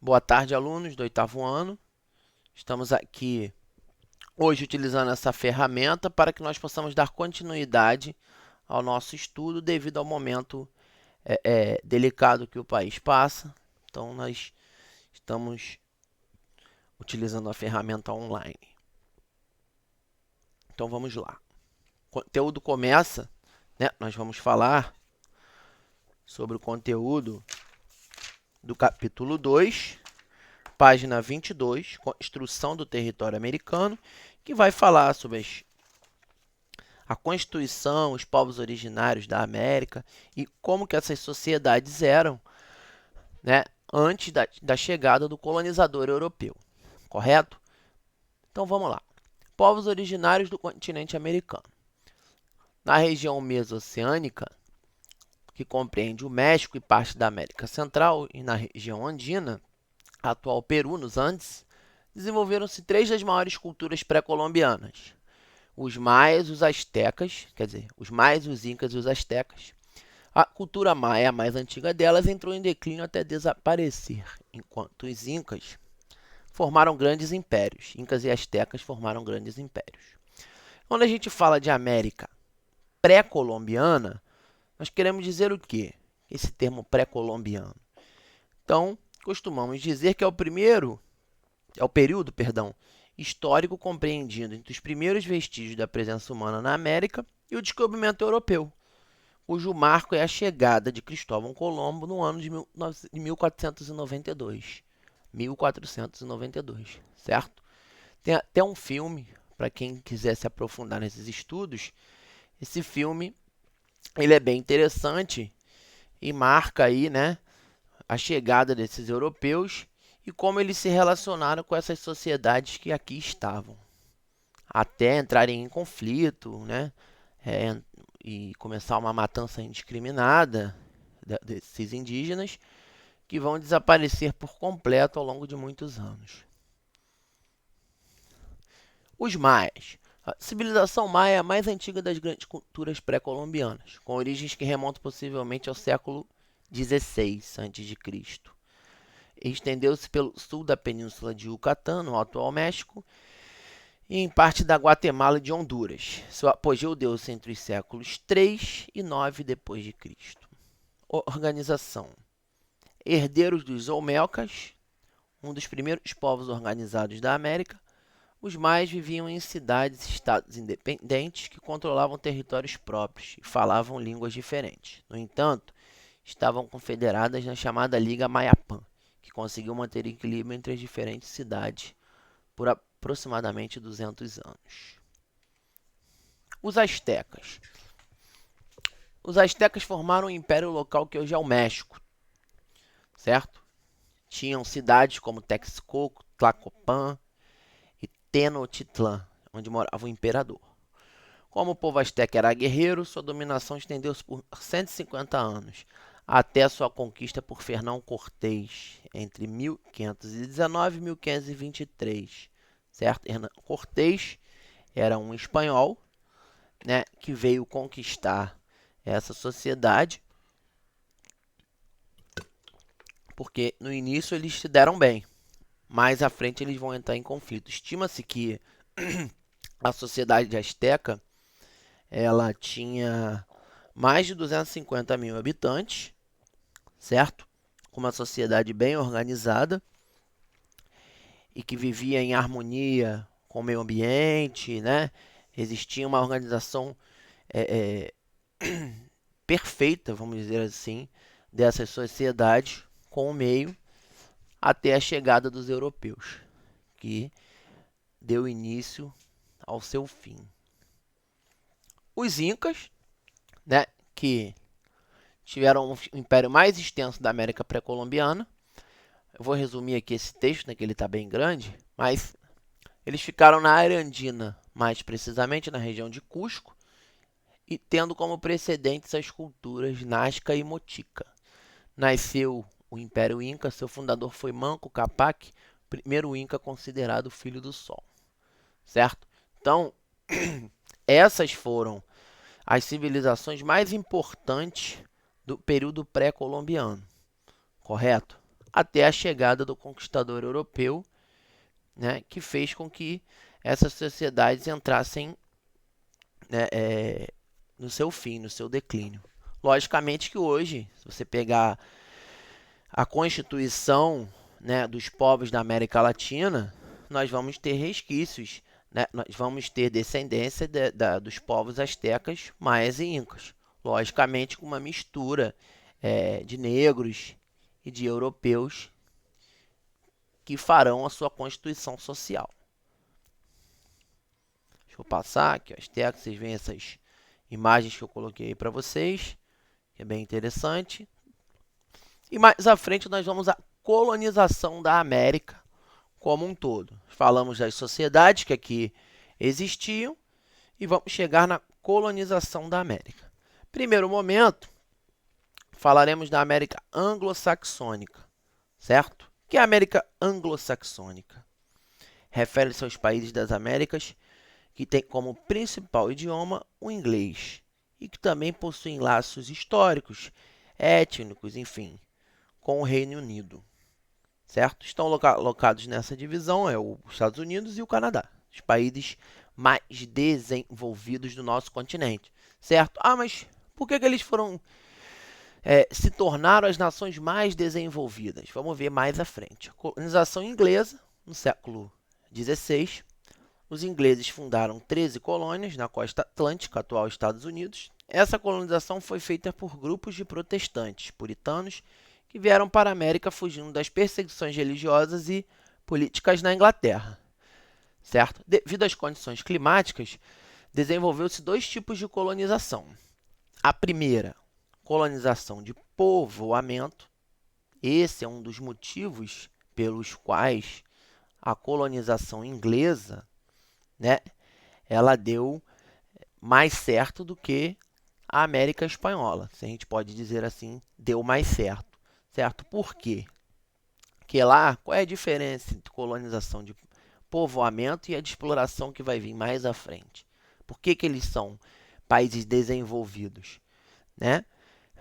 Boa tarde, alunos do oitavo ano. Estamos aqui hoje utilizando essa ferramenta para que nós possamos dar continuidade ao nosso estudo devido ao momento delicado que o país passa. Então, nós estamos utilizando a ferramenta online. Então, vamos lá. O conteúdo começa, né? Nós vamos falar sobre o conteúdo do capítulo 2, página 22, Construção do Território Americano, que vai falar sobre a Constituição, os povos originários da América e como que essas sociedades eram, né, antes da chegada do colonizador europeu, correto? Então vamos lá. Povos originários do continente americano. Na região mesoceânica, que compreende o México e parte da América Central, e na região andina, atual Peru, nos Andes, desenvolveram-se três das maiores culturas pré-colombianas: os maias, os astecas, quer dizer, os maias, os incas e os astecas. A cultura maia, a mais antiga delas, entrou em declínio até desaparecer, enquanto os incas formaram grandes impérios. Incas e astecas formaram grandes impérios. Quando a gente fala de América pré-colombiana, nós queremos dizer o quê? Esse termo pré-colombiano. Então, costumamos dizer que é o período, histórico compreendido entre os primeiros vestígios da presença humana na América e o descobrimento europeu, cujo marco é a chegada de Cristóvão Colombo no ano de 1492. 1492, certo? Tem até um filme, para quem quiser se aprofundar nesses estudos. Esse filme ele é bem interessante e marca aí, né, a chegada desses europeus e como eles se relacionaram com essas sociedades que aqui estavam, até entrarem em conflito, né, é, e começar uma matança indiscriminada desses indígenas que vão desaparecer por completo ao longo de muitos anos. Os maias. A civilização maia é a mais antiga das grandes culturas pré-colombianas, com origens que remontam possivelmente ao século XVI a.C. Estendeu-se pelo sul da península de Yucatán, no atual México, e em parte da Guatemala e de Honduras. Seu apogeu deu-se entre os séculos 3 e 9 depois de Cristo. Organização. Herdeiros dos Olmecas, um dos primeiros povos organizados da América, os maias viviam em cidades e estados independentes que controlavam territórios próprios e falavam línguas diferentes. No entanto, estavam confederadas na chamada Liga Mayapã, que conseguiu manter equilíbrio entre as diferentes cidades por aproximadamente 200 anos. Os astecas. Os astecas formaram um império local que hoje é o México, certo? Tinham cidades como Texcoco, Tlacopan e Tenochtitlan, onde morava o imperador. Como o povo asteca era guerreiro, sua dominação estendeu-se por 150 anos, até sua conquista por Fernão Cortés, entre 1519 e 1523. Certo? Hernán Cortés era um espanhol, né, que veio conquistar essa sociedade, porque no início eles se deram bem, mais à frente eles vão entrar em conflito. Estima-se que a sociedade asteca ela tinha mais de 250 mil habitantes, certo? Com uma sociedade bem organizada e que vivia em harmonia com o meio ambiente, né? Existia uma organização perfeita, vamos dizer assim, dessas sociedades com o meio até a chegada dos europeus, que deu início ao seu fim. Os incas, né, que tiveram o império mais extenso da América pré-colombiana. Eu vou resumir aqui esse texto, né, que ele está bem grande, mas eles ficaram na área andina, mais precisamente na região de Cusco, e tendo como precedentes as culturas Nazca e Mochica. Nasceu o Império Inca, seu fundador foi Manco Cápac, primeiro Inca considerado filho do Sol, certo? Então, essas foram as civilizações mais importantes do período pré-colombiano, correto? até a chegada do conquistador europeu, né, que fez com que essas sociedades entrassem, né, no seu fim, no seu declínio. Logicamente que hoje, se você pegar a constituição, né, dos povos da América Latina, nós vamos ter resquícios, né, nós vamos ter descendência dos povos astecas, maias e incas. Logicamente com uma mistura de negros e de europeus que farão a sua constituição social. Deixa eu passar aqui, astecas, vocês veem essas imagens que eu coloquei aí para vocês, que é bem interessante. E mais à frente nós vamos à colonização da América como um todo. Falamos das sociedades que aqui existiam e vamos chegar na colonização da América. Primeiro momento, falaremos da América anglo-saxônica, certo? O que é a América anglo-saxônica? Refere-se aos países das Américas que têm como principal idioma o inglês e que também possuem laços históricos, étnicos, enfim, com o Reino Unido, certo? Estão locados nessa divisão os Estados Unidos e o Canadá, os países mais desenvolvidos do nosso continente, certo? Ah, mas por que eles se tornaram as nações mais desenvolvidas? Vamos ver mais à frente. A colonização inglesa, no século XVI, os ingleses fundaram 13 colônias na costa atlântica, atual Estados Unidos. Essa colonização foi feita por grupos de protestantes, puritanos, que vieram para a América fugindo das perseguições religiosas e políticas na Inglaterra, certo? Devido às condições climáticas, desenvolveu-se dois tipos de colonização. A primeira, colonização de povoamento. Esse é um dos motivos pelos quais a colonização inglesa, né, ela deu mais certo do que a América espanhola, se a gente pode dizer assim, deu mais certo, certo? Por quê? Porque lá, qual é a diferença entre colonização de povoamento e a de exploração que vai vir mais à frente? Por que eles são países desenvolvidos, né?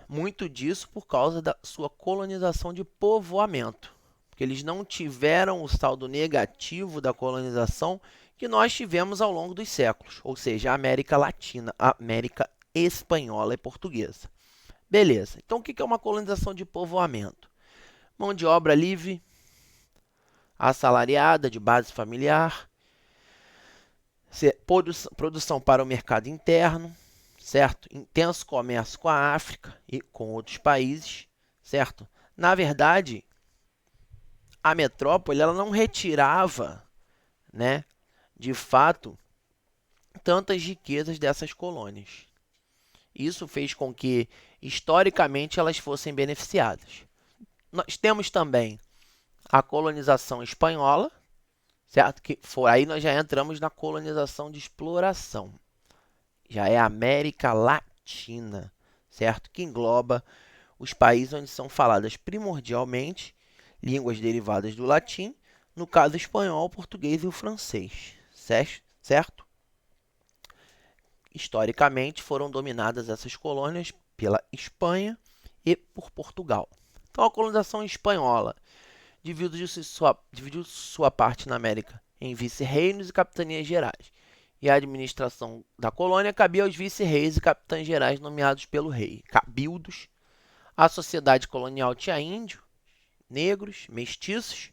Muito disso por causa da sua colonização de povoamento, porque eles não tiveram o saldo negativo da colonização que nós tivemos ao longo dos séculos, ou seja, a América Latina, a América espanhola e portuguesa. Beleza, então o que é uma colonização de povoamento? Mão de obra livre, assalariada, de base familiar, produção para o mercado interno, certo? Intenso comércio com a África e com outros países, certo? Na verdade, a metrópole ela não retirava, né, de fato, tantas riquezas dessas colônias. Isso fez com que, historicamente, elas fossem beneficiadas. Nós temos também a colonização espanhola, certo? Aí nós já entramos na colonização de exploração. Já é a América Latina, certo? Que engloba os países onde são faladas primordialmente línguas derivadas do latim, no caso espanhol, português e o francês, certo? Historicamente foram dominadas essas colônias pela Espanha e por Portugal. Então a colonização espanhola dividiu sua parte na América em vice-reinos e capitanias gerais. E a administração da colônia cabia aos vice-reis e capitães gerais nomeados pelo rei, cabildos. A sociedade colonial tinha índio, negros, mestiços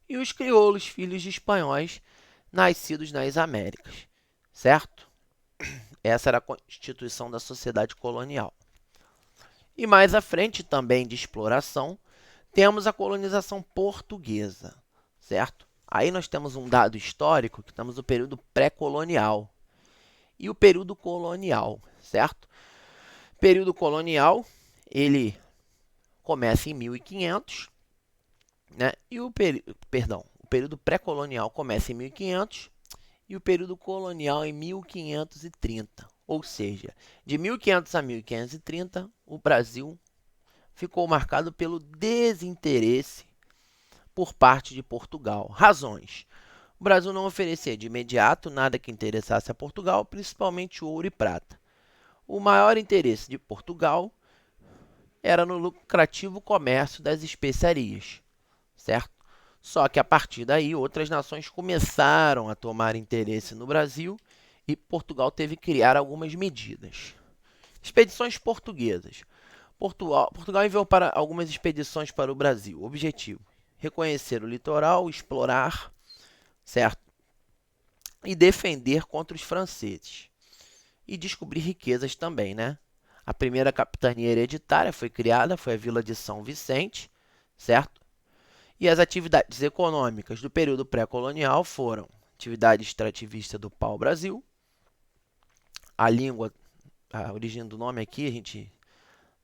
e os crioulos, filhos de espanhóis nascidos nas Américas, certo? Essa era a constituição da sociedade colonial. E mais à frente, também de exploração, temos a colonização portuguesa, certo? Aí nós temos um dado histórico que temos o período pré-colonial e o período colonial, certo? O período colonial, ele começa em 1500, né? E o período pré-colonial começa em 1500 e o período colonial em 1530. Ou seja, de 1500 a 1530, o Brasil ficou marcado pelo desinteresse por parte de Portugal. Razões: o Brasil não oferecia de imediato nada que interessasse a Portugal, principalmente ouro e prata. O maior interesse de Portugal era no lucrativo comércio das especiarias, certo? Só que a partir daí, outras nações começaram a tomar interesse no Brasil e Portugal teve que criar algumas medidas. Expedições portuguesas. Portugal enviou para algumas expedições para o Brasil. Objetivo: reconhecer o litoral, explorar, certo? E defender contra os franceses. E descobrir riquezas também, né? A primeira capitania hereditária foi criada, foi a Vila de São Vicente, certo? E as atividades econômicas do período pré-colonial foram atividade extrativista do pau-brasil, a língua, a origem do nome aqui, a gente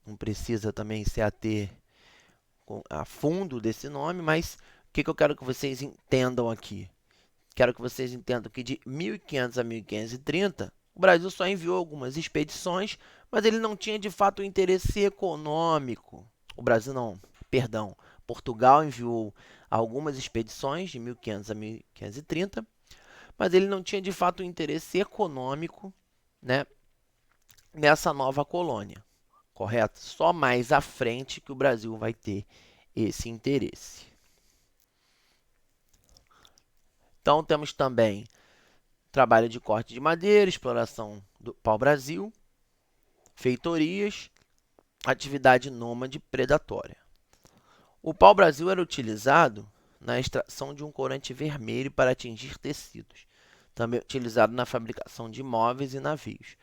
não precisa também se ater a fundo desse nome, mas o que eu quero que vocês entendam aqui? Quero que vocês entendam que de 1500 a 1530, o Brasil só enviou algumas expedições, mas ele não tinha de fato interesse econômico. O Brasil não, perdão, Portugal enviou algumas expedições de 1500 a 1530, mas ele não tinha de fato interesse econômico, né, nessa nova colônia, correto? Só mais à frente que o Brasil vai ter esse interesse. Então temos também trabalho de corte de madeira, exploração do pau-brasil, feitorias, atividade nômade predatória. O pau-brasil era utilizado na extração de um corante vermelho para atingir tecidos, também utilizado na fabricação de móveis e navios.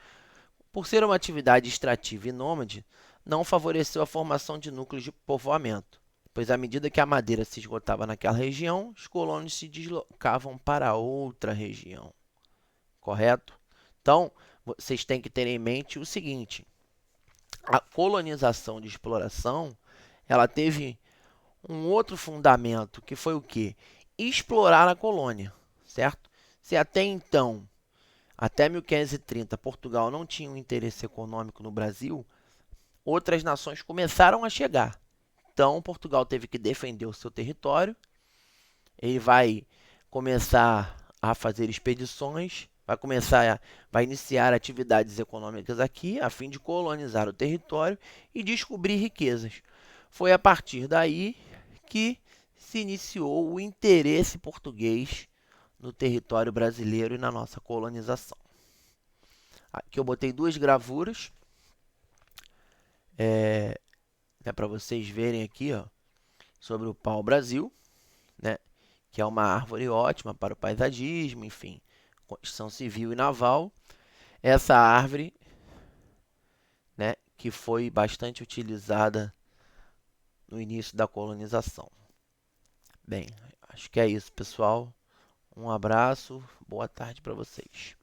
Por ser uma atividade extrativa e nômade, não favoreceu a formação de núcleos de povoamento, pois à medida que a madeira se esgotava naquela região, os colonos se deslocavam para outra região. Correto? Então, vocês têm que ter em mente o seguinte: a colonização de exploração, ela teve um outro fundamento, que foi o quê? Explorar a colônia, certo? Se até então, até 1530, Portugal não tinha um interesse econômico no Brasil, outras nações começaram a chegar. Então, Portugal teve que defender o seu território, ele vai começar a fazer expedições, vai iniciar atividades econômicas aqui, a fim de colonizar o território e descobrir riquezas. Foi a partir daí que se iniciou o interesse português no território brasileiro e na nossa colonização. Aqui eu botei duas gravuras, para vocês verem aqui, ó, sobre o pau-brasil, né, que é uma árvore ótima para o paisagismo, enfim, construção civil e naval. Essa árvore, né, que foi bastante utilizada no início da colonização. Bem, acho que é isso, pessoal. Um abraço, boa tarde para vocês.